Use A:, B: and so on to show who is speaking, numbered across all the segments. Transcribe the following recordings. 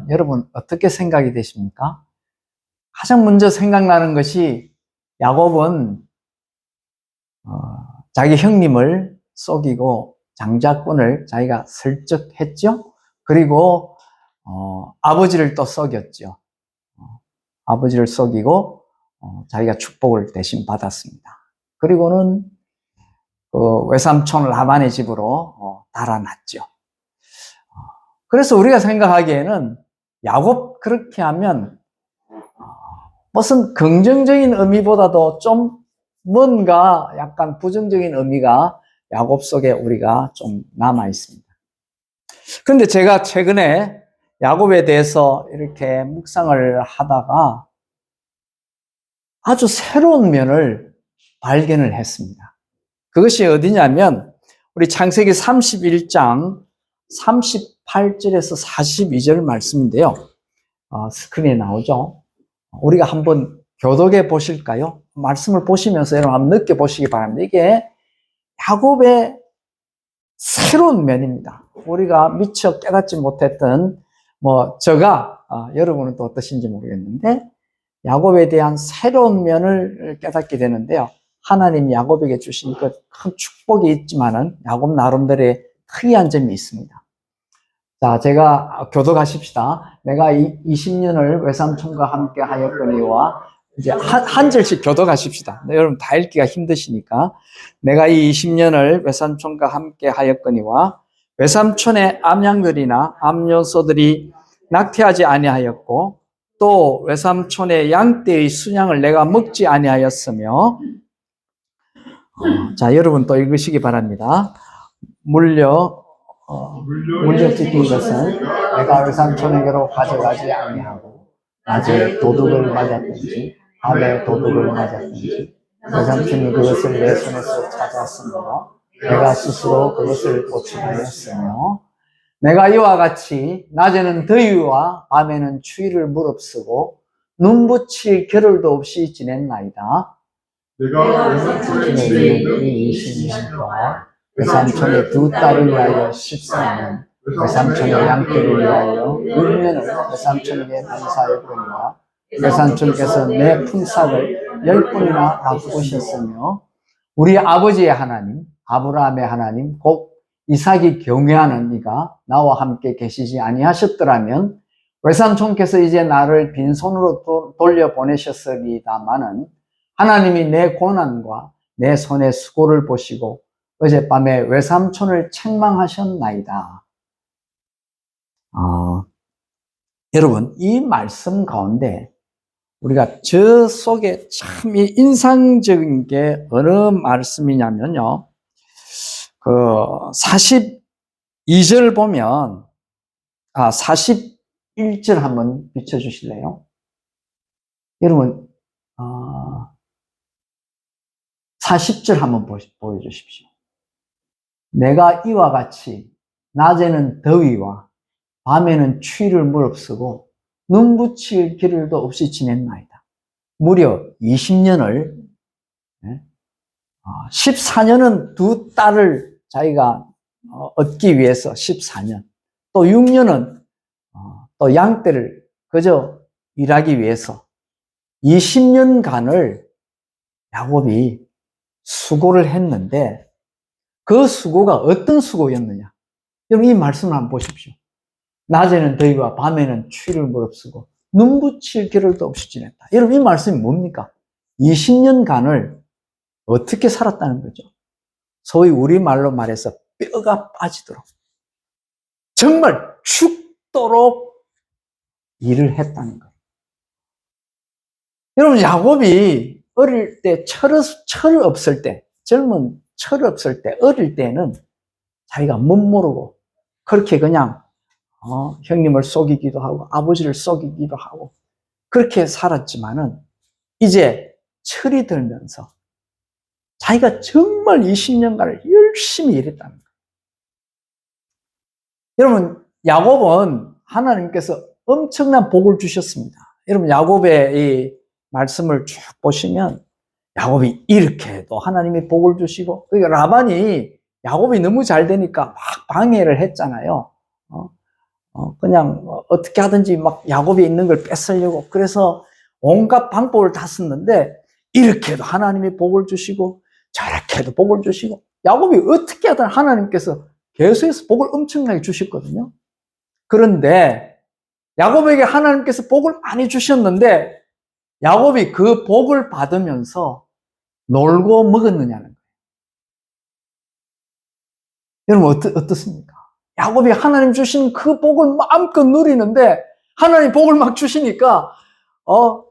A: 여러분 어떻게 생각이 되십니까? 가장 먼저 생각나는 것이 야곱은 자기 형님을 속이고 장자권을 자기가 슬쩍 했죠. 그리고 아버지를 또 속였죠. 아버지를 속이고 자기가 축복을 대신 받았습니다. 그리고는 그 외삼촌 라반의 집으로 달아났죠. 그래서 우리가 생각하기에는 야곱 그렇게 하면 무슨 긍정적인 의미보다도 좀 뭔가 약간 부정적인 의미가 야곱 속에 우리가 좀 남아 있습니다. 그런데 제가 최근에 야곱에 대해서 이렇게 묵상을 하다가 아주 새로운 면을 발견을 했습니다. 그것이 어디냐면 우리 창세기 31장 38절에서 42절 말씀인데요. 스크린에 나오죠. 우리가 한번 교독해 보실까요? 말씀을 보시면서 여러분 한번 느껴보시기 바랍니다. 이게 야곱의 새로운 면입니다. 우리가 미처 깨닫지 못했던 여러분은 또 어떠신지 모르겠는데 야곱에 대한 새로운 면을 깨닫게 되는데요. 하나님 야곱에게 주신 그 큰 축복이 있지만은 야곱 나름대로의 특이한 점이 있습니다. 자, 제가 교독하십시다. 내가 20년을 외삼촌과 함께 하였거니와 이제 한 절씩 교독하십시다. 여러분 다 읽기가 힘드시니까 내가 이 20년을 외삼촌과 함께 하였거니와 외삼촌의 암양들이나 암요소들이 낙태하지 아니하였고 또 외삼촌의 양떼의 순양을 내가 먹지 아니하였으며 자, 여러분 또 읽으시기 바랍니다. 물려 지킨 것은 내가 외삼촌에게로 가져가지 아니하고 낮에 도둑을 맞았든지 밤에 도둑을 맞았든지 외삼촌이 그것을 내 손에서 찾았으므로 내가 스스로 그것을 고치하였으며 내가 이와 같이 낮에는 더위와 밤에는 추위를 무릅쓰고 눈붙일 겨를도 없이 지냈나이다. 내가 외삼촌의 20년 동안 외삼촌의 두 딸을 위하여 14년, 외삼촌의 양떼를 위하여 6년을 외삼촌에게 봉사하였거니와 외삼촌께서 내 품삯을 10번이나 바꾸셨으며 우리 아버지의 하나님, 아브라함의 하나님, 곧 이삭이 경외하는 이가 나와 함께 계시지 아니하셨더라면 외삼촌께서 이제 나를 빈손으로 돌려보내셨으리다마는 하나님이 내 고난과 내 손의 수고를 보시고 어젯밤에 외삼촌을 책망하셨나이다. 여러분, 이 말씀 가운데 우리가 저 속에 참 인상적인 게 어느 말씀이냐면요. 42절 보면, 41절 한번 비춰주실래요? 여러분, 40절 한번 보여주십시오. 내가 이와 같이 낮에는 더위와 밤에는 추위를 무릅쓰고 눈붙일 겨를도 없이 지냈나이다. 무려 20년을 14년은 두 딸을 자기가 얻기 위해서 14년 또 6년은 또 양떼를 그저 일하기 위해서 20년간을 야곱이 수고를 했는데 그 수고가 어떤 수고였느냐? 여러분 이 말씀을 한번 보십시오. 낮에는 더위와 밤에는 추위를 무릅쓰고 눈붙일 겨를도 없이 지냈다. 여러분 이 말씀이 뭡니까? 20년간을 어떻게 살았다는 거죠? 소위 우리말로 말해서 뼈가 빠지도록 정말 죽도록 일을 했다는 거예요. 여러분 야곱이 어릴 때 철 없을 때 젊은 철 없을 때 어릴 때는 자기가 못 모르고 그렇게 그냥 형님을 속이기도 하고 아버지를 속이기도 하고 그렇게 살았지만은 이제 철이 들면서 자기가 정말 20년간을 열심히 일했다는 거예요. 여러분 야곱은 하나님께서 엄청난 복을 주셨습니다. 여러분 야곱의 이 말씀을 쭉 보시면 야곱이 이렇게 또 하나님이 복을 주시고 그러니까 라반이 야곱이 너무 잘 되니까 막 방해를 했잖아요. 그냥 어떻게 하든지 막 야곱이 있는 걸 뺏으려고 그래서 온갖 방법을 다 썼는데 이렇게 해도 하나님이 복을 주시고 저렇게 해도 복을 주시고 야곱이 어떻게 하든 하나님께서 계속해서 복을 엄청나게 주셨거든요. 그런데 야곱에게 하나님께서 복을 많이 주셨는데 야곱이 그 복을 받으면서 놀고 먹었느냐는 거예요. 여러분 어떻습니까? 야곱이 하나님 주신 그 복을 마음껏 누리는데 하나님 복을 막 주시니까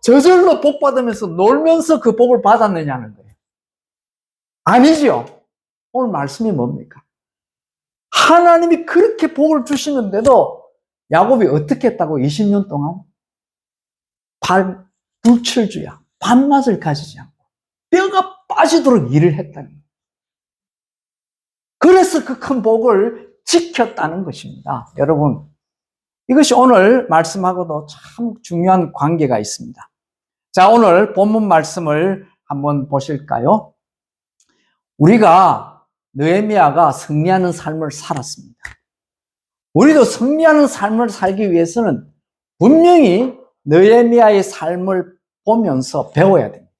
A: 저절로 복 받으면서 놀면서 그 복을 받았느냐는 거예요. 아니죠. 오늘 말씀이 뭡니까? 하나님이 그렇게 복을 주시는데도 야곱이 어떻게 했다고 20년 동안? 불철주야. 밥맛을 가지지 않고 뼈가 빠지도록 일을 했다는 거예요. 그래서 그 큰 복을 지켰다는 것입니다. 여러분, 이것이 오늘 말씀하고도 참 중요한 관계가 있습니다. 자, 오늘 본문 말씀을 한번 보실까요? 우리가 느헤미야가 승리하는 삶을 살았습니다. 우리도 승리하는 삶을 살기 위해서는 분명히 느헤미야의 삶을 보면서 배워야 됩니다.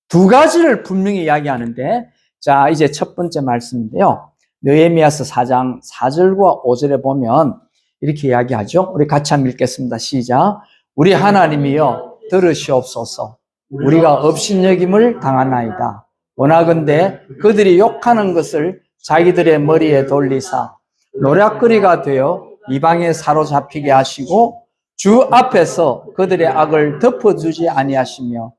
A: 두 가지를 분명히 이야기하는데, 자, 이제 첫 번째 말씀인데요. 느헤미야서 4장 4절과 5절에 보면 이렇게 이야기하죠. 우리 같이 한번 읽겠습니다. 시작. 우리 하나님이여 들으시옵소서. 우리가 업신여김을 당하나이다. 원하건대 그들이 욕하는 것을 자기들의 머리에 돌리사 노략거리가 되어 이방에 사로잡히게 하시고 주 앞에서 그들의 악을 덮어주지 아니하시며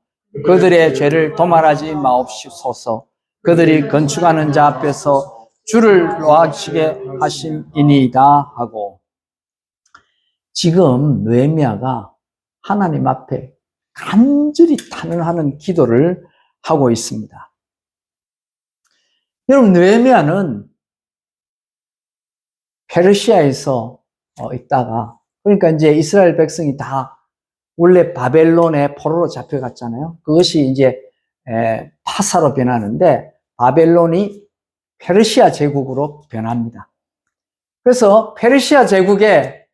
A: 그들의 죄를 도말하지 마옵소서. 그들이 건축하는 자 앞에서 주를 놓아치게 하심이니이다 하고, 지금 느헤미야가 하나님 앞에 간절히 탄원하는 기도를 하고 있습니다. 여러분, 느헤미야는 페르시아에서 있다가, 그러니까 이제 이스라엘 백성이 다 원래 바벨론의 포로로 잡혀갔잖아요. 그것이 이제 파사로 변하는데 바벨론이 페르시아 제국으로 변합니다. 그래서 페르시아 제국의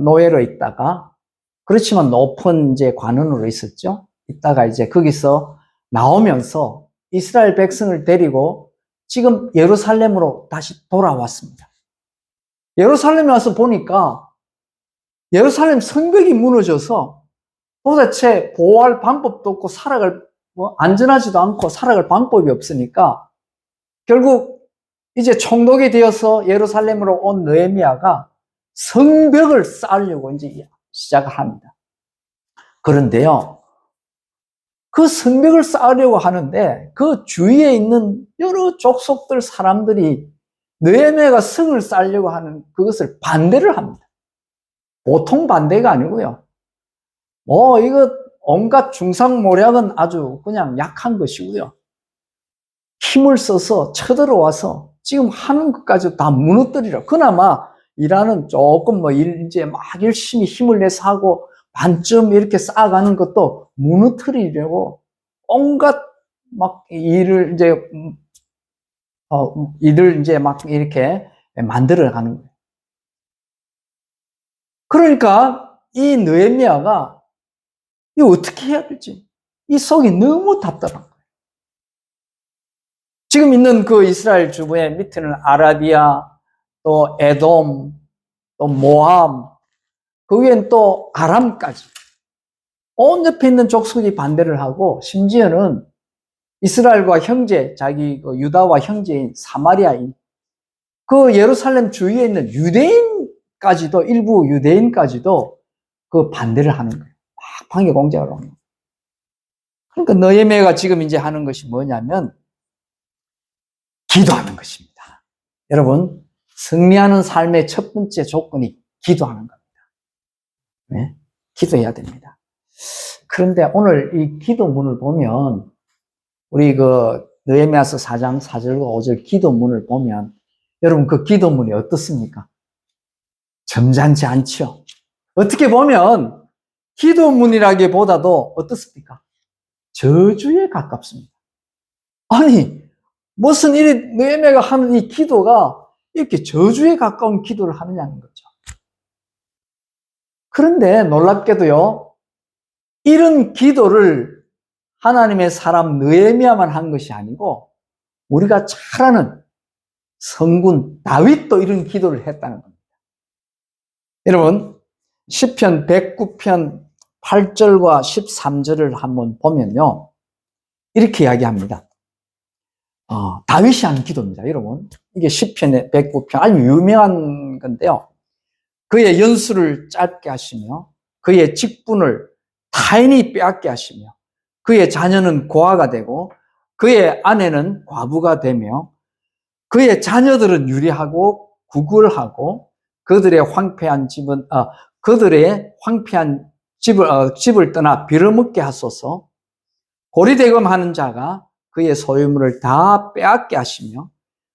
A: 노예로 있다가, 그렇지만 높은 이제 관원으로 있었죠. 있다가 이제 거기서 나오면서 이스라엘 백성을 데리고 지금 예루살렘으로 다시 돌아왔습니다. 예루살렘에 와서 보니까 예루살렘 성벽이 무너져서 도대체 보호할 방법도 없고 안전하지도 않고 살아갈 방법이 없으니까 결국 이제 총독이 되어서 예루살렘으로 온 느헤미야가 성벽을 쌓으려고 이제 시작을 합니다. 그런데요, 그 성벽을 쌓으려고 하는데 그 주위에 있는 여러 족속들 사람들이 느헤미야가 성을 쌓으려고 하는 그것을 반대를 합니다. 보통 반대가 아니고요. 이거 온갖 중상모략은 아주 그냥 약한 것이고요. 힘을 써서 쳐들어와서 지금 하는 것까지 다 무너뜨리라. 그나마 일하는 조금 이제 막 열심히 힘을 내서 하고 반쯤 이렇게 쌓아가는 것도 무너뜨리려고 온갖 막 일을 이제 막 이렇게 만들어 가는 거예요. 그러니까 이 느헤미야가 이거 어떻게 해야 될지 이 속이 너무 답답한 거예요. 지금 있는 그 이스라엘 주변에 밑에는 아라비아, 또 에돔, 또 모함, 그 위엔 또 아람까지 온 옆에 있는 족속이 반대를 하고, 심지어는 이스라엘과 형제, 자기 그 유다와 형제인 사마리아인 그 예루살렘 주위에 있는 유대인까지도, 일부 유대인까지도 그 반대를 하는 거예요. 막 방해 공작을 하는 거예요. 그러니까 느헤미야가 지금 이제 하는 것이 뭐냐면 기도하는 것입니다. 여러분, 승리하는 삶의 첫 번째 조건이 기도하는 겁니다. 네? 기도해야 됩니다. 그런데 오늘 이 기도문을 보면, 우리 그 느헤미야서 4장 4절과 5절 기도문을 보면 여러분 그 기도문이 어떻습니까? 점잖지 않죠? 어떻게 보면 기도문이라기보다도 어떻습니까? 저주에 가깝습니다. 아니, 무슨 일이 느헤미야가 하는 이 기도가 이렇게 저주에 가까운 기도를 하느냐는 거죠. 그런데 놀랍게도요, 이런 기도를 하나님의 사람 느헤미야만 한 것이 아니고 우리가 잘 아는 성군 다윗도 이런 기도를 했다는 겁니다. 여러분, 시편 109편 8절과 13절을 한번 보면요, 이렇게 이야기합니다. 다윗이 한 기도입니다, 여러분. 이게 시편의 109편, 아주 유명한 건데요. 그의 연수를 짧게 하시며 그의 직분을 타인이 빼앗게 하시며 그의 자녀는 고아가 되고 그의 아내는 과부가 되며 그의 자녀들은 유리하고 구굴하고 그들의 황폐한 집을 떠나 빌어먹게 하소서. 고리대금하는 자가 그의 소유물을 다 빼앗게 하시며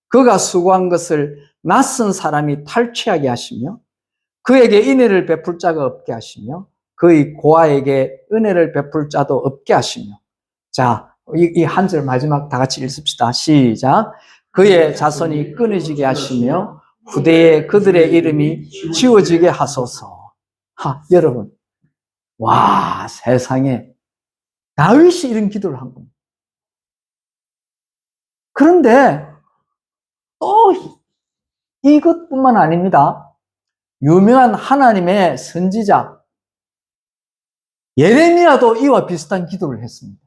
A: 그가 수고한 것을 낯선 사람이 탈취하게 하시며 그에게 인애를 베풀 자가 없게 하시며 그의 고아에게 은혜를 베풀 자도 없게 하시며. 자, 이 한 절 마지막 다 같이 읽읍시다. 시작. 그의 자손이 끊어지게 하시며 후대에 그들의 이름이 지워지게 하소서. 여러분, 와, 세상에 다윗이 이런 기도를 한 겁니다. 그런데 또 이것뿐만 아닙니다. 유명한 하나님의 선지자 예레미야도 이와 비슷한 기도를 했습니다.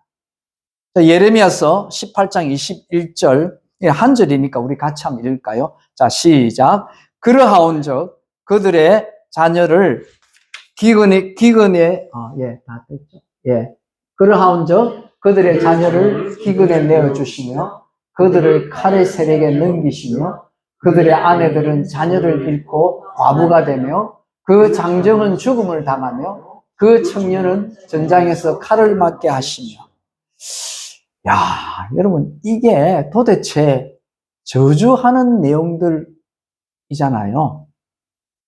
A: 예레미야서 18장 21절, 한 절이니까 우리 같이 한번 읽을까요? 자, 시작. 그러하온즉 그들의 자녀를 그러하온즉 그들의 자녀를 기근에 내어 주시며 그들을 칼의 세력에 넘기시며 그들의 아내들은 자녀를 잃고 과부가 되며 그 장정은 죽음을 당하며 그 청년은 전장에서 칼을 맞게 하시며. 야, 여러분, 이게 도대체 저주하는 내용들이잖아요.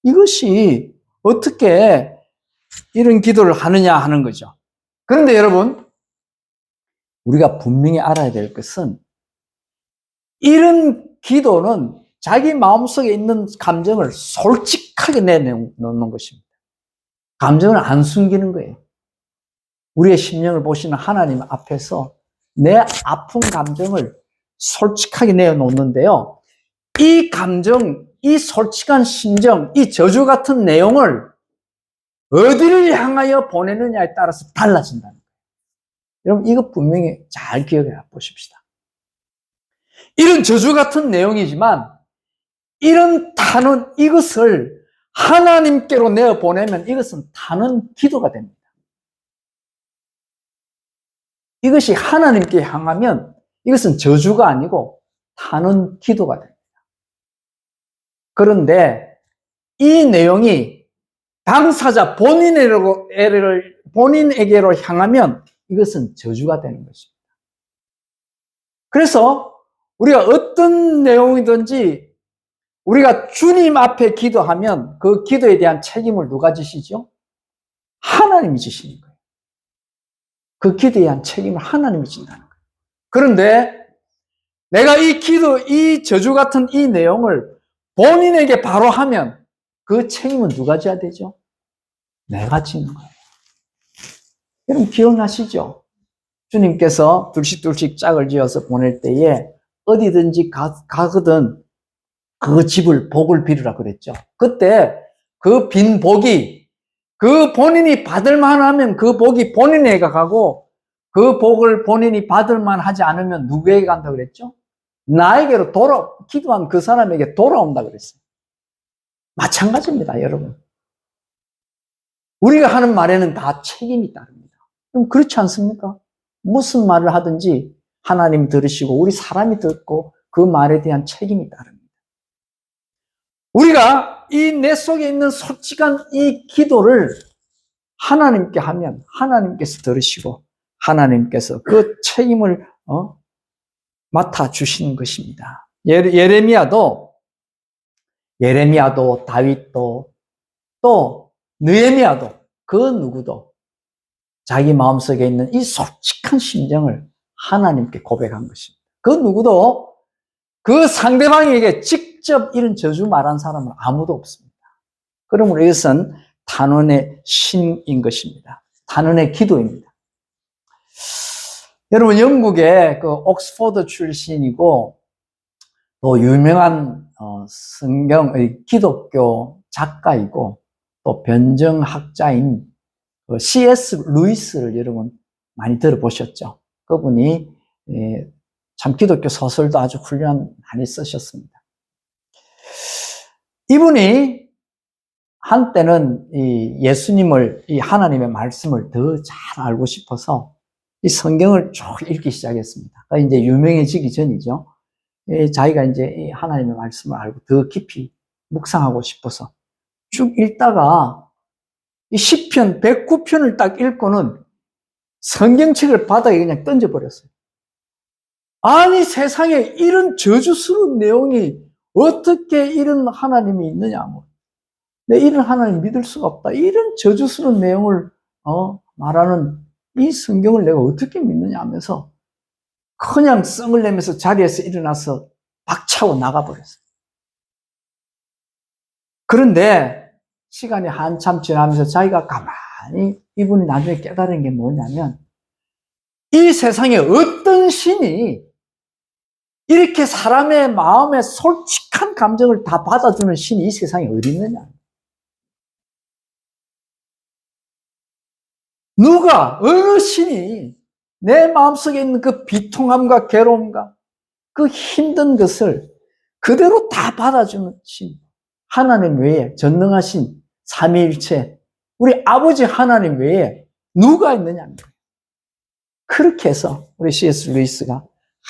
A: 이것이 어떻게 이런 기도를 하느냐 하는 거죠. 그런데 여러분, 우리가 분명히 알아야 될 것은 이런 기도는 자기 마음속에 있는 감정을 솔직하게 내놓는 것입니다. 감정을 안 숨기는 거예요. 우리의 심령을 보시는 하나님 앞에서 내 아픈 감정을 솔직하게 내어놓는데요. 이 감정, 이 솔직한 심정, 이 저주 같은 내용을 어디를 향하여 보내느냐에 따라서 달라진다는 거예요. 여러분, 이거 분명히 잘 기억해 보십시다. 이런 저주 같은 내용이지만 이런 타는 이것을 하나님께로 내어보내면 이것은 타는 기도가 됩니다. 이것이 하나님께 향하면 이것은 저주가 아니고 타는 기도가 됩니다. 그런데 이 내용이 당사자 본인에게로 향하면 이것은 저주가 되는 것입니다. 그래서 우리가 어떤 내용이든지 우리가 주님 앞에 기도하면 그 기도에 대한 책임을 누가 지시죠? 하나님이 지시는 거예요. 그 기도에 대한 책임을 하나님이 진다는 거예요. 그런데 내가 이 저주 같은 이 내용을 본인에게 바로 하면 그 책임은 누가 져야 되죠? 내가 지는 거예요. 여러분 기억나시죠? 주님께서 둘씩 짝을 지어서 보낼 때에 어디든지 가거든 그 집을 복을 빌으라 그랬죠. 그때 그 빈 복이 그 본인이 받을 만하면 그 복이 본인에게 가고 그 복을 본인이 받을 만하지 않으면 누구에게 간다 그랬죠? 나에게로 기도한 그 사람에게 돌아온다 그랬어요. 마찬가지입니다, 여러분. 우리가 하는 말에는 다 책임이 따릅니다. 그럼 그렇지 않습니까? 무슨 말을 하든지 하나님이 들으시고 우리 사람이 듣고 그 말에 대한 책임이 따릅니다. 우리가 이 내 속에 있는 솔직한 이 기도를 하나님께 하면 하나님께서 들으시고 하나님께서 그 책임을 맡아주시는 것입니다. 예레미야도 다윗도 또 느헤미야도 그 누구도 자기 마음속에 있는 이 솔직한 심정을 하나님께 고백한 것입니다. 그 누구도 그 상대방에게 직접 이런 저주 말한 사람은 아무도 없습니다. 그러므로 이것은 단원의 신인 것입니다. 단원의 기도입니다. 여러분, 영국의 그 옥스퍼드 출신이고 또 유명한 성경의 기독교 작가이고 또 변증학자인 C.S. 루이스를 여러분 많이 들어보셨죠? 그분이 참 기독교 소설도 아주 많이 쓰셨습니다. 이분이 한때는 이 예수님을, 이 하나님의 말씀을 더 잘 알고 싶어서 이 성경을 쭉 읽기 시작했습니다. 이제 유명해지기 전이죠. 자기가 이제 이 하나님의 말씀을 알고 더 깊이 묵상하고 싶어서 쭉 읽다가 이 시편 109편을 딱 읽고는 성경책을 바닥에 그냥 던져버렸어요. 아니, 세상에 이런 저주스러운 내용이 어떻게 이런 하나님이 있느냐. 내 이런 하나님 믿을 수가 없다. 이런 저주스러운 내용을 말하는 이 성경을 내가 어떻게 믿느냐 하면서 그냥 썽을 내면서 자리에서 일어나서 박차고 나가버렸어요. 그런데 시간이 한참 지나면서 자기가 가만히 이분이 나중에 깨달은 게 뭐냐면 이 세상에 어떤 신이 이렇게 사람의 마음에 솔직한 감정을 다 받아주는 신이 이 세상에 어디 있느냐. 누가, 어느 신이 내 마음속에 있는 그 비통함과 괴로움과 그 힘든 것을 그대로 다 받아주는 신, 하나님 외에, 전능하신 삼위일체, 우리 아버지 하나님 외에 누가 있느냐는 거예요. 그렇게 해서 우리 C.S. 루이스가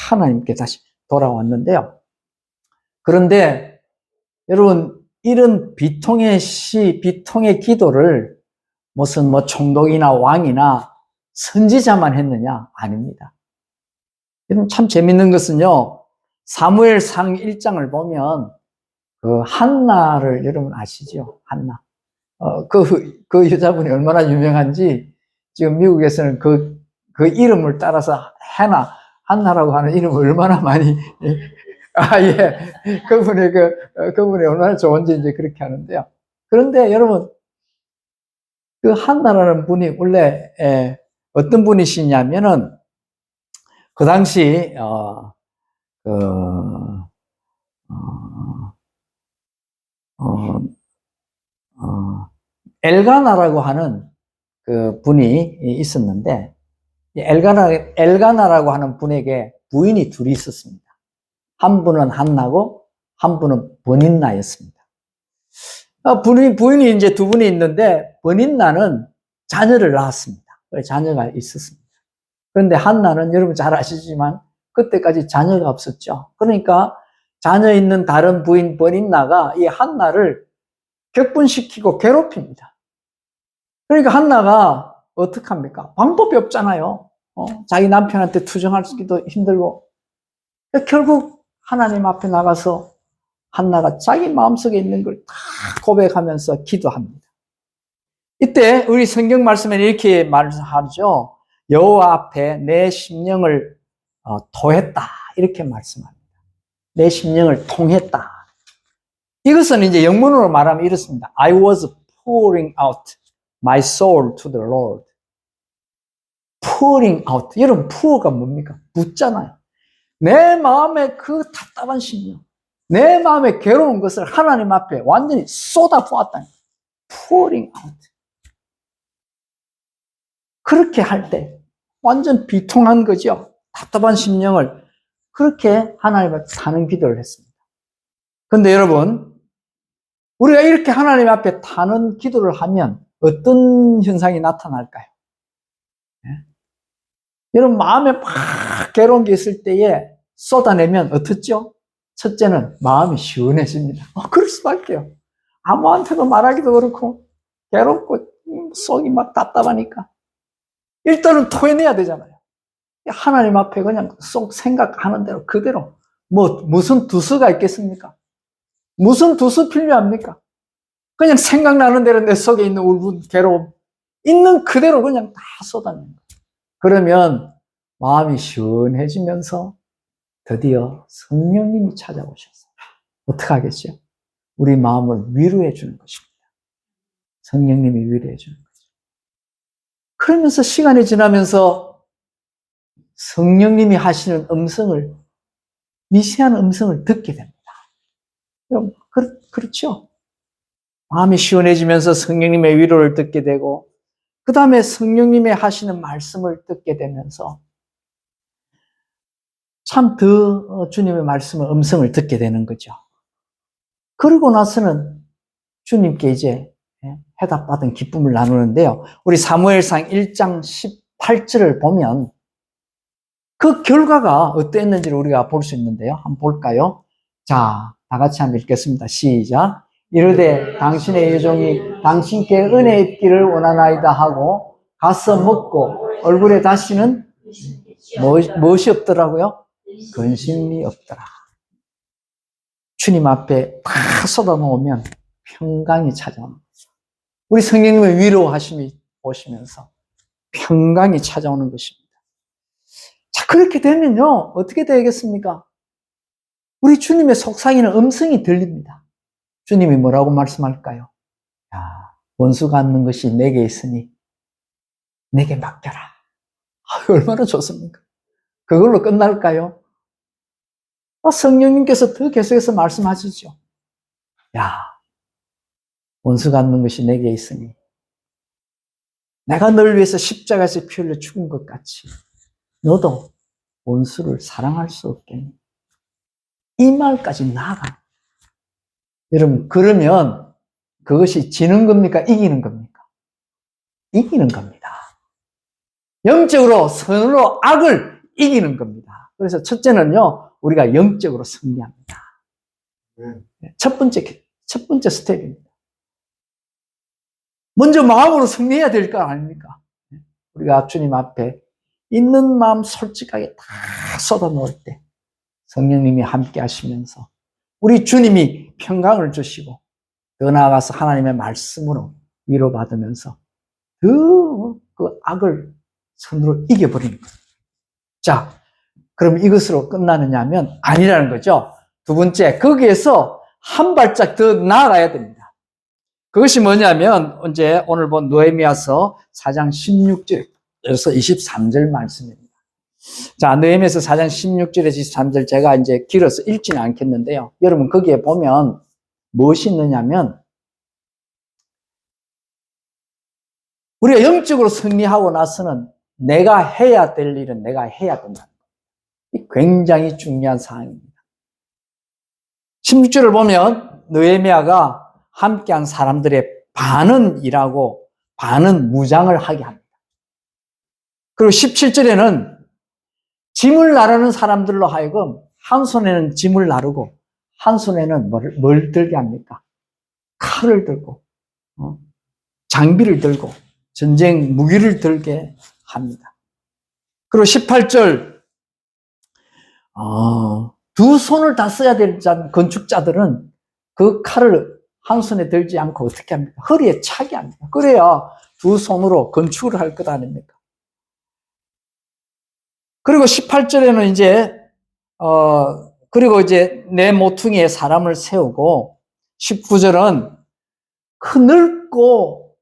A: 하나님께 다시 돌아왔는데요. 그런데 여러분, 이런 비통의 기도를 무슨 총독이나 왕이나 선지자만 했느냐? 아닙니다. 여러분, 참 재밌는 것은요, 사무엘상 1장을 보면 그 한나를 여러분 아시죠? 한나. 그 여자분이 얼마나 유명한지 지금 미국에서는 그 이름을 따라서 한나라고 하는 이름을 얼마나 많이 예. 그분이 얼마나 좋은지 이제 그렇게 하는데요. 그런데 여러분, 그 한나라는 분이 원래 어떤 분이시냐면은 그 당시 엘가나라고 하는 그 분이 있었는데 엘가나라고 하는 분에게 부인이 둘이 있었습니다. 한 분은 한나고 한 분은 버닌나였습니다. 부인이 이제 두 분이 있는데 버닌나는 자녀를 낳았습니다. 자녀가 있었습니다. 그런데 한나는 여러분 잘 아시지만 그때까지 자녀가 없었죠. 그러니까 자녀 있는 다른 부인 버닌나가 이 한나를 격분시키고 괴롭힙니다. 그러니까 한나가 어떡합니까? 방법이 없잖아요. 자기 남편한테 투정하기도 힘들고. 결국 하나님 앞에 나가서 한나가 자기 마음속에 있는 걸 다 고백하면서 기도합니다. 이때 우리 성경 말씀에는 이렇게 말하죠. 여호와 앞에 내 심령을 토했다. 이렇게 말씀합니다. 내 심령을 통했다. 이것은 이제 영문으로 말하면 이렇습니다. I was pouring out my soul to the Lord. pouring out. 여러분, pour가 뭡니까? 붓잖아요. 내 마음의 그 답답한 심령, 내 마음의 괴로운 것을 하나님 앞에 완전히 쏟아부었다니. pouring out. 그렇게 할 때 완전 비통한 거죠. 답답한 심령을 그렇게 하나님 앞에 타는 기도를 했습니다. 그런데 여러분, 우리가 이렇게 하나님 앞에 타는 기도를 하면 어떤 현상이 나타날까요? 네? 여러분, 마음에 막 괴로운 게 있을 때에 쏟아내면 어떻죠? 첫째는 마음이 시원해집니다. 그럴 수밖에요. 아무한테도 말하기도 그렇고 괴롭고 속이 막 답답하니까 일단은 토해내야 되잖아요. 하나님 앞에 그냥 속 생각하는 대로 그대로 무슨 두서가 있겠습니까? 무슨 두서 필요합니까? 그냥 생각나는 대로 내 속에 있는 울분, 괴로움 있는 그대로 그냥 다 쏟아내는 거예요. 그러면 마음이 시원해지면서 드디어 성령님이 찾아오셔서 어떻게 하겠죠? 우리 마음을 위로해 주는 것입니다. 성령님이 위로해 주는 거죠. 그러면서 시간이 지나면서 성령님이 하시는 음성을, 미세한 음성을 듣게 됩니다. 여러분, 그렇죠? 마음이 시원해지면서 성령님의 위로를 듣게 되고, 그 다음에 성령님의 하시는 말씀을 듣게 되면서 참 더 주님의 말씀을, 음성을 듣게 되는 거죠. 그러고 나서는 주님께 이제 해답받은 기쁨을 나누는데요. 우리 사무엘상 1장 18절을 보면 그 결과가 어땠는지를 우리가 볼 수 있는데요. 한번 볼까요? 자, 다 같이 한번 읽겠습니다. 시작. 이르되 당신의 여종이 당신께 은혜 입기를 원하나이다 하고 가서 먹고 얼굴에 다시는 무엇이 없더라고요? 근심이 없더라. 주님 앞에 다 쏟아놓으면 평강이 찾아오는 거죠. 우리 성령님의 위로하심이 오시면서 평강이 찾아오는 것입니다. 자, 그렇게 되면요, 어떻게 되겠습니까? 우리 주님의 속삭이는 음성이 들립니다. 주님이 뭐라고 말씀할까요? 야, 원수 갖는 것이 내게 있으니 내게 맡겨라. 얼마나 좋습니까? 그걸로 끝날까요? 성령님께서 더 계속해서 말씀하시죠. 야, 원수 갖는 것이 내게 있으니 내가 너를 위해서 십자가에서 피 흘려 죽은 것 같이 너도 원수를 사랑할 수 없겠니? 이 말까지 나아가. 여러분, 그러면 그것이 지는 겁니까? 이기는 겁니까? 이기는 겁니다. 영적으로, 선으로 악을 이기는 겁니다. 그래서 첫째는요, 우리가 영적으로 승리합니다. 첫 번째 스텝입니다. 먼저 마음으로 승리해야 될 거 아닙니까? 우리가 주님 앞에 있는 마음 솔직하게 다 쏟아놓을 때 성령님이 함께 하시면서 우리 주님이 평강을 주시고 더 나아가서 하나님의 말씀으로 위로받으면서 더 그 악을 손으로 이겨버리는 거예요. 자, 그럼 이것으로 끝나느냐 하면 아니라는 거죠. 두 번째, 거기에서 한 발짝 더 나아가야 됩니다. 그것이 뭐냐면 이제 오늘 본 느헤미야서 4장 16절에서 23절 말씀입니다. 자, 느헤미야서 4장 16절에서 23절 제가 이제 길어서 읽지는 않겠는데요. 여러분 거기에 보면 무엇이 있느냐면 우리가 영적으로 승리하고 나서는 내가 해야 될 일은 내가 해야 된다. 굉장히 중요한 사항입니다. 16절을 보면 느헤미야가 함께한 사람들의 반은 일하고 반은 무장을 하게 합니다. 그리고 17절에는 짐을 나르는 사람들로 하여금 한 손에는 짐을 나르고 한 손에는 뭘 들게 합니까? 칼을 들고 장비를 들고 전쟁 무기를 들게 합니다. 그리고 18절 두 손을 다 써야 될 건축자들은 그 칼을 한 손에 들지 않고 어떻게 합니까? 허리에 차게 합니다. 그래야 두 손으로 건축을 할 것 아닙니까? 그리고 18절에는 이제 그리고 이제 내 모퉁이에 사람을 세우고 19절은 그 넓고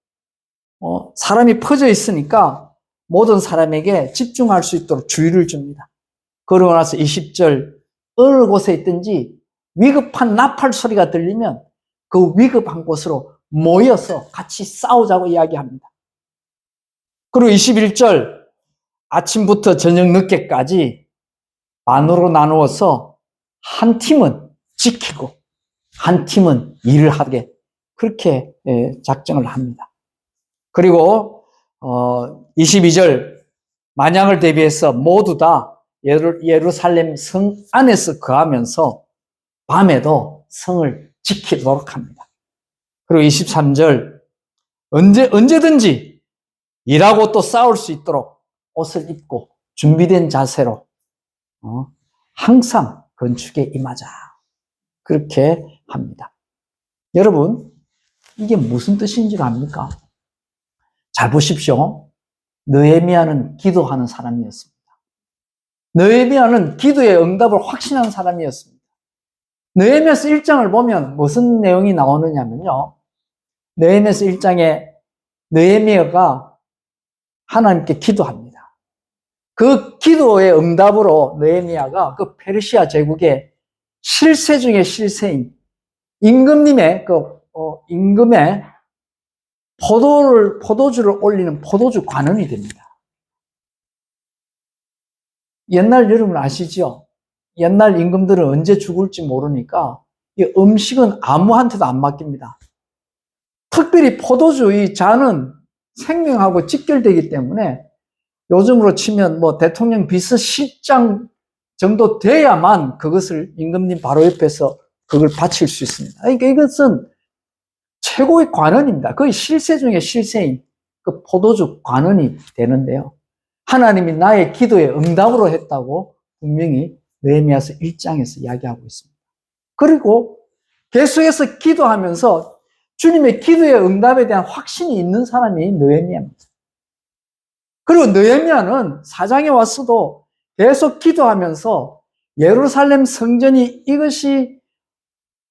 A: 사람이 퍼져 있으니까 모든 사람에게 집중할 수 있도록 주의를 줍니다. 그러고 나서 20절 어느 곳에 있든지 위급한 나팔 소리가 들리면 그 위급한 곳으로 모여서 같이 싸우자고 이야기합니다. 그리고 21절 아침부터 저녁 늦게까지 반으로 나누어서 한 팀은 지키고 한 팀은 일을 하게 그렇게 작정을 합니다. 그리고 22절 만양을 대비해서 모두 다 예루살렘 성 안에서 거하면서 밤에도 성을 지키도록 합니다. 그리고 23절 언제든지 일하고 또 싸울 수 있도록 옷을 입고 준비된 자세로 항상 건축에 임하자. 그렇게 합니다. 여러분, 이게 무슨 뜻인지 압니까? 잘 보십시오. 느헤미야는 기도하는 사람이었습니다. 느헤미야는 기도의 응답을 확신하는 사람이었습니다. 느헤미야서 1장을 보면 무슨 내용이 나오느냐면요. 느헤미야서 1장에 느헤미야가 하나님께 기도합니다. 그 기도의 응답으로 느헤미야가 그 페르시아 제국의 실세 중에 실세인 임금님의 임금의 포도주를 올리는 포도주 관원이 됩니다. 옛날 여러분 아시죠? 옛날 임금들은 언제 죽을지 모르니까 이 음식은 아무한테도 안 맡깁니다. 특별히 포도주 이 잔은 생명하고 직결되기 때문에 요즘으로 치면 뭐 대통령 비서실장 정도 돼야만 그것을 임금님 바로 옆에서 그걸 바칠 수 있습니다. 그러니까 이것은 최고의 관원입니다. 거의 실세 중에 실세인 그 포도주 관원이 되는데요. 하나님이 나의 기도에 응답으로 했다고 분명히 느헤미야서 1장에서 이야기하고 있습니다. 그리고 계속해서 기도하면서 주님의 기도의 응답에 대한 확신이 있는 사람이 느헤미야입니다. 그리고 느헤미야는 4장에 왔어도 계속 기도하면서 예루살렘 성전이 이것이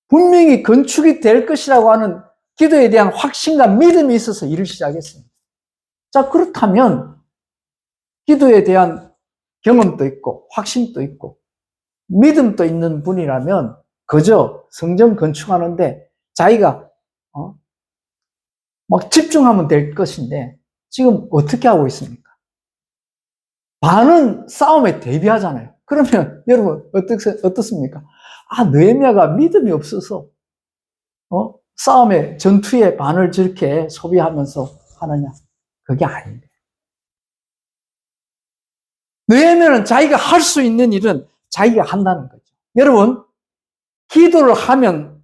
A: 분명히 건축이 될 것이라고 하는 기도에 대한 확신과 믿음이 있어서 일을 시작했습니다. 자, 그렇다면 기도에 대한 경험도 있고 확신도 있고 믿음도 있는 분이라면 그저 성전 건축하는데 자기가 막 집중하면 될 것인데 지금 어떻게 하고 있습니까? 반은 싸움에 대비하잖아요. 그러면 여러분 어떻습니까? 느헤미야가 믿음이 없어서 싸움에 전투에 반을 저렇게 소비하면서 하느냐? 그게 아닌데. 느헤미야는 자기가 할 수 있는 일은 자기가 한다는 거죠. 여러분, 기도를 하면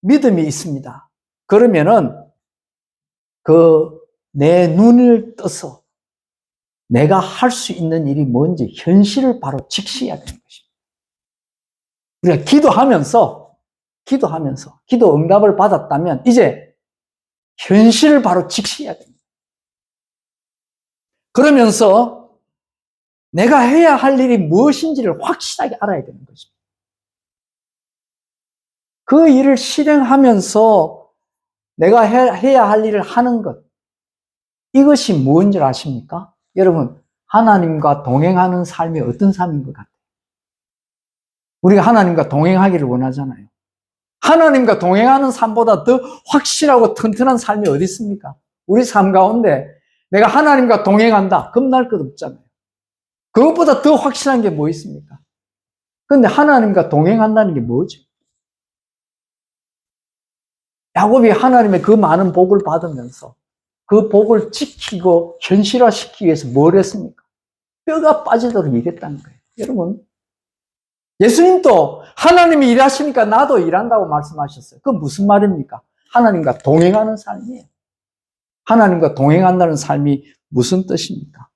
A: 믿음이 있습니다. 그러면은 내 눈을 떠서 내가 할 수 있는 일이 뭔지 현실을 바로 직시해야 되는 것입니다. 우리가 기도 응답을 받았다면 이제 현실을 바로 직시해야 됩니다. 그러면서 내가 해야 할 일이 무엇인지를 확실하게 알아야 되는 것입니다. 그 일을 실행하면서 내가 해야 할 일을 하는 것, 이것이 무엇인 줄 아십니까? 여러분, 하나님과 동행하는 삶이 어떤 삶인 것 같아요? 우리가 하나님과 동행하기를 원하잖아요. 하나님과 동행하는 삶보다 더 확실하고 튼튼한 삶이 어디 있습니까? 우리 삶 가운데 내가 하나님과 동행한다. 겁날 것 없잖아요. 그것보다 더 확실한 게 뭐 있습니까? 그런데 하나님과 동행한다는 게 뭐죠? 야곱이 하나님의 그 많은 복을 받으면서 그 복을 지키고 현실화시키기 위해서 뭘 했습니까? 뼈가 빠지도록 일했다는 거예요. 여러분, 예수님도 하나님이 일하시니까 나도 일한다고 말씀하셨어요. 그건 무슨 말입니까? 하나님과 동행하는 삶이에요. 하나님과 동행한다는 삶이 무슨 뜻입니까?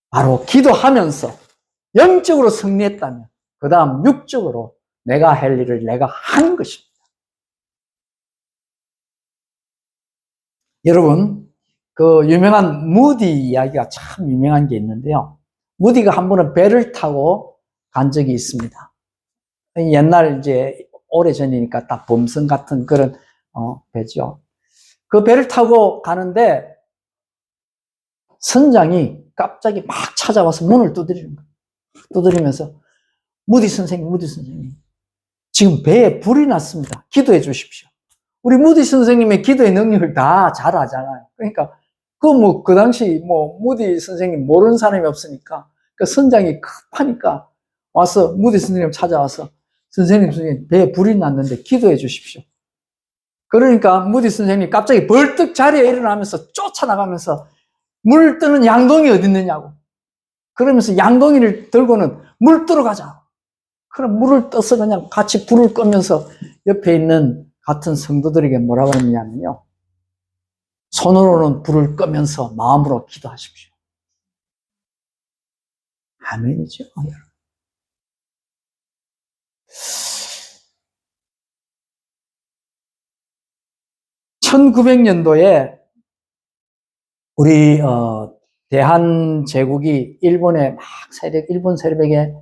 A: 바로 기도하면서 영적으로 승리했다면 그 다음 육적으로 내가 할 일을 내가 하는 것입니다. 여러분, 그 유명한 무디 이야기가 참 유명한 게 있는데요. 무디가 한 번은 배를 타고 간 적이 있습니다. 옛날 이제 오래전이니까 딱 범선 같은 그런 배죠. 그 배를 타고 가는데 선장이 갑자기 막 찾아와서 문을 두드리는 거예요. 두드리면서 무디 선생님, 지금 배에 불이 났습니다. 기도해 주십시오. 우리 무디 선생님의 기도의 능력을 다 잘 알잖아요. 그러니까 그 당시 무디 선생님 모르는 사람이 없으니까 그 선장이 급하니까 와서 무디 선생님 찾아와서 선생님 배에 불이 났는데 기도해 주십시오. 그러니까 무디 선생님이 갑자기 벌떡 자리에 일어나면서 쫓아나가면서 물 뜨는 양동이 어디 있느냐고. 그러면서 양동이를 들고는 물 뜨러 가자. 그럼 물을 떠서 그냥 같이 불을 끄면서 옆에 있는 같은 성도들에게 뭐라고 했냐면요. 손으로는 불을 끄면서 마음으로 기도하십시오. 아멘이죠, 여러분. 1900년도에 우리 대한제국이 일본의 일본 세력에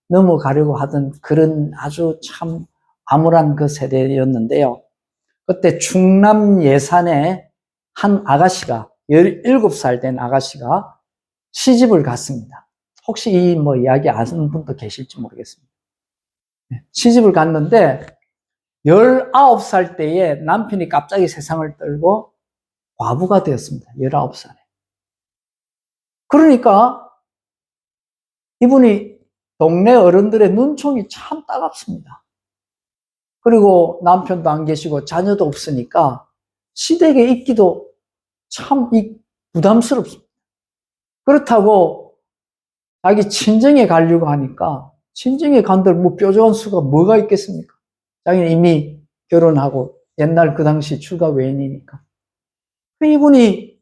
A: 넘어가려고 하던 그런 아주 참 암울한 그 세대였는데요. 그때 충남 예산에 한 아가씨가 17살 된 아가씨가 시집을 갔습니다. 혹시 이 뭐 이야기 아는 분도 계실지 모르겠습니다. 시집을 갔는데 19살 때에 남편이 갑자기 세상을 떨고 과부가 되었습니다. 19살에. 그러니까 이분이 동네 어른들의 눈총이 참 따갑습니다. 그리고 남편도 안 계시고 자녀도 없으니까 시댁에 있기도 참 부담스럽습니다. 그렇다고 자기 친정에 가려고 하니까 친정에 간들 뭐 뾰족한 수가 뭐가 있겠습니까? 자기는 이미 결혼하고 옛날 그 당시 출가 외인이니까. 이분이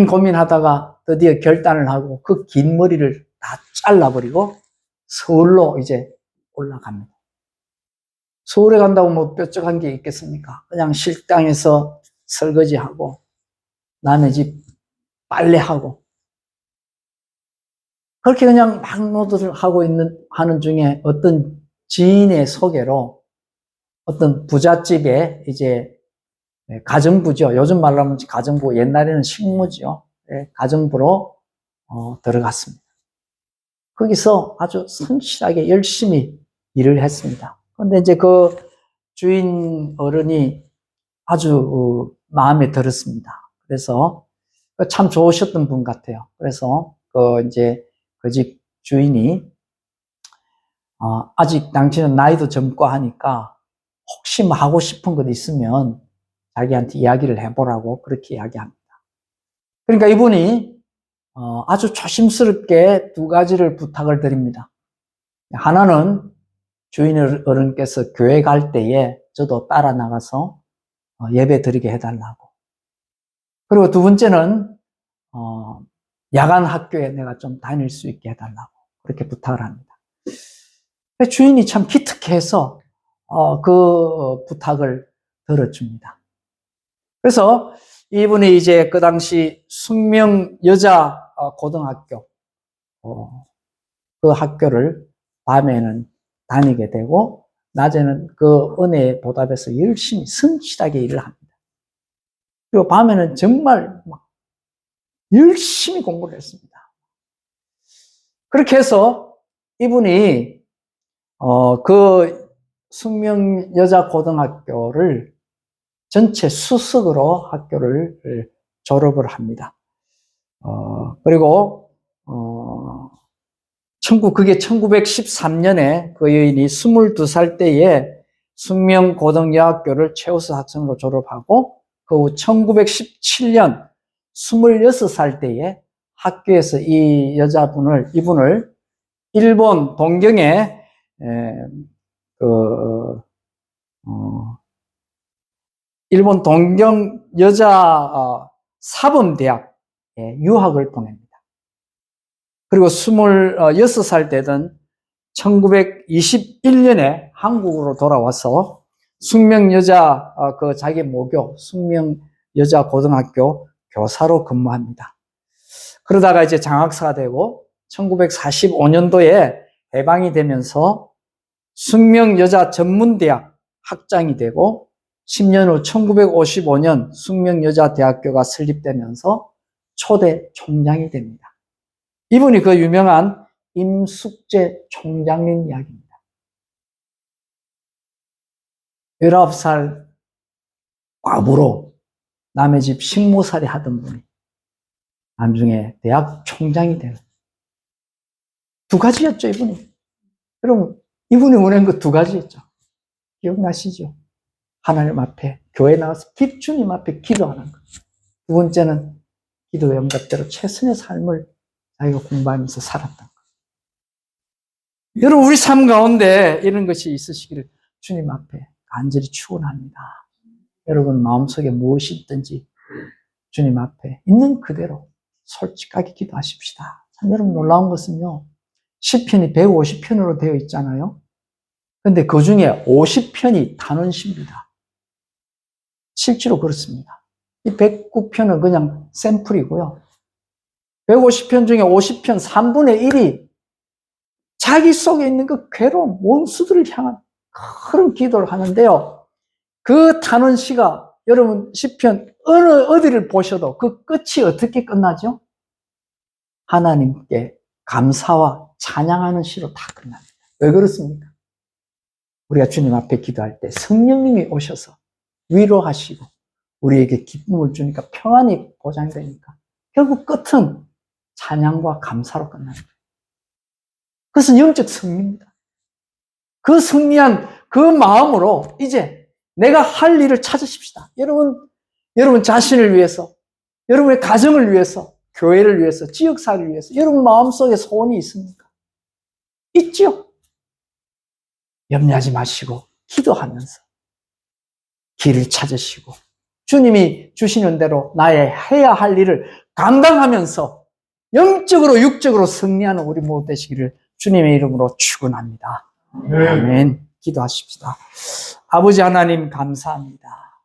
A: 고민하다가 드디어 결단을 하고 그 긴 머리를 다 잘라버리고 서울로 이제 올라갑니다. 서울에 간다고 뭐 뾰족한 게 있겠습니까? 그냥 식당에서 설거지하고 남의 집 빨래하고 그렇게 그냥 막 노드를 하는 중에 어떤 지인의 소개로 어떤 부잣집에 이제 가정부죠. 요즘 말로 하면 가정부, 옛날에는 식무죠. 가정부로 들어갔습니다. 거기서 아주 성실하게 열심히 일을 했습니다. 그런데 이제 그 주인 어른이 아주 마음에 들었습니다. 그래서 참 좋으셨던 분 같아요. 그래서 이제 그 집 주인이 아직 당신은 나이도 젊고 하니까 혹시 뭐 하고 싶은 것 있으면 자기한테 이야기를 해보라고 그렇게 이야기합니다. 그러니까 이분이 아주 조심스럽게 두 가지를 부탁을 드립니다. 하나는 주인 어른께서 교회 갈 때에 저도 따라 나가서 예배 드리게 해달라고. 그리고 두 번째는 야간 학교에 내가 좀 다닐 수 있게 해달라고 그렇게 부탁을 합니다. 주인이 참 기특해서 그 부탁을 들어줍니다. 그래서 이분이 이제 그 당시 숙명 여자 고등학교 그 학교를 밤에는 다니게 되고 낮에는 그 은혜에 보답해서 열심히 성실하게 일을 합니다. 그리고 밤에는 정말 막 열심히 공부를 했습니다. 그렇게 해서 이분이 그 숙명 여자 고등학교를 전체 수석으로 학교를 졸업을 합니다. 그리고 그게 1913년에 그 여인이 22살 때에 숙명고등여학교를 최우수 학생으로 졸업하고 그 후 1917년 26살 때에 학교에서 이분을 일본 동경에 일본 동경 여자 사범대학에 유학을 보냅니다. 그리고 26살 되던 1921년에 한국으로 돌아와서 숙명여자 자기 모교 숙명여자고등학교 교사로 근무합니다. 그러다가 이제 장학사가 되고 1945년도에 해방이 되면서 숙명여자전문대학 학장이 되고 10년 후 1955년 숙명여자대학교가 설립되면서 초대 총장이 됩니다. 이분이 그 유명한 임숙재 총장님 이야기입니다. 19살 과부로 남의 집 식모살이 하던 분이 나중에 대학 총장이 되는 두 가지였죠, 이분이. 여러분, 이분이 원하는 거 두 가지였죠. 기억나시죠? 하나님 앞에 교회 나와서 주님 앞에 기도하는 것. 두 번째는 기도의 응답대로 최선의 삶을 자기가 공부하면서 살았던 것. 여러분, 우리 삶 가운데 이런 것이 있으시기를 주님 앞에 간절히 축원합니다. 여러분 마음속에 무엇이 있든지 주님 앞에 있는 그대로 솔직하게 기도하십시다. 참 여러분 놀라운 것은요, 시편이 150편으로 되어 있잖아요. 근데 그 중에 50편이 단원시입니다. 실제로 그렇습니다. 이 109편은 그냥 샘플이고요. 150편 중에 50편 3분의 1이 자기 속에 있는 그 괴로운 원수들을 향한 그런 기도를 하는데요. 그 타는 시가 여러분 시편 어디를 보셔도 그 끝이 어떻게 끝나죠? 하나님께 감사와 찬양하는 시로 다 끝납니다. 왜 그렇습니까? 우리가 주님 앞에 기도할 때 성령님이 오셔서 위로하시고 우리에게 기쁨을 주니까 평안이 보장되니까 결국 끝은 찬양과 감사로 끝납니다. 그것은 영적 승리입니다. 그 승리한 그 마음으로 이제 내가 할 일을 찾으십시다. 여러분 자신을 위해서, 여러분의 가정을 위해서, 교회를 위해서, 지역사회를 위해서 여러분 마음속에 소원이 있습니까? 있죠? 염려하지 마시고 기도하면서 길을 찾으시고 주님이 주시는 대로 나의 해야 할 일을 감당하면서 영적으로 육적으로 승리하는 우리 모두 되시기를 주님의 이름으로 축원합니다. 아멘. 기도하십시다. 아버지 하나님 감사합니다.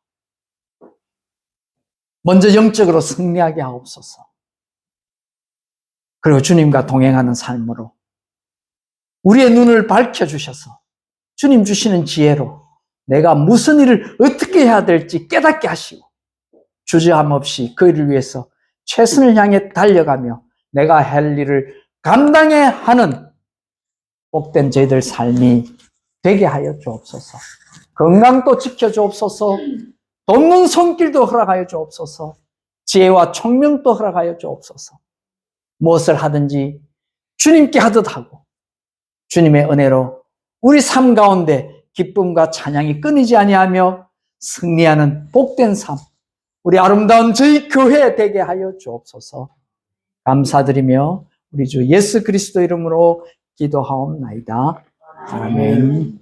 A: 먼저 영적으로 승리하게 하옵소서. 그리고 주님과 동행하는 삶으로 우리의 눈을 밝혀주셔서 주님 주시는 지혜로 내가 무슨 일을 어떻게 해야 될지 깨닫게 하시고 주저함 없이 그 일을 위해서 최선을 향해 달려가며 내가 할 일을 감당해야 하는 복된 저희들 삶이 되게 하여 주옵소서. 건강도 지켜 주옵소서. 돕는 손길도 허락하여 주옵소서. 지혜와 총명도 허락하여 주옵소서. 무엇을 하든지 주님께 하듯 하고 주님의 은혜로 우리 삶 가운데 기쁨과 찬양이 끊이지 아니하며 승리하는 복된 삶, 우리 아름다운 저희 교회 되게 하여 주옵소서. 감사드리며 우리 주 예수 그리스도 이름으로 기도하옵나이다. 아멘.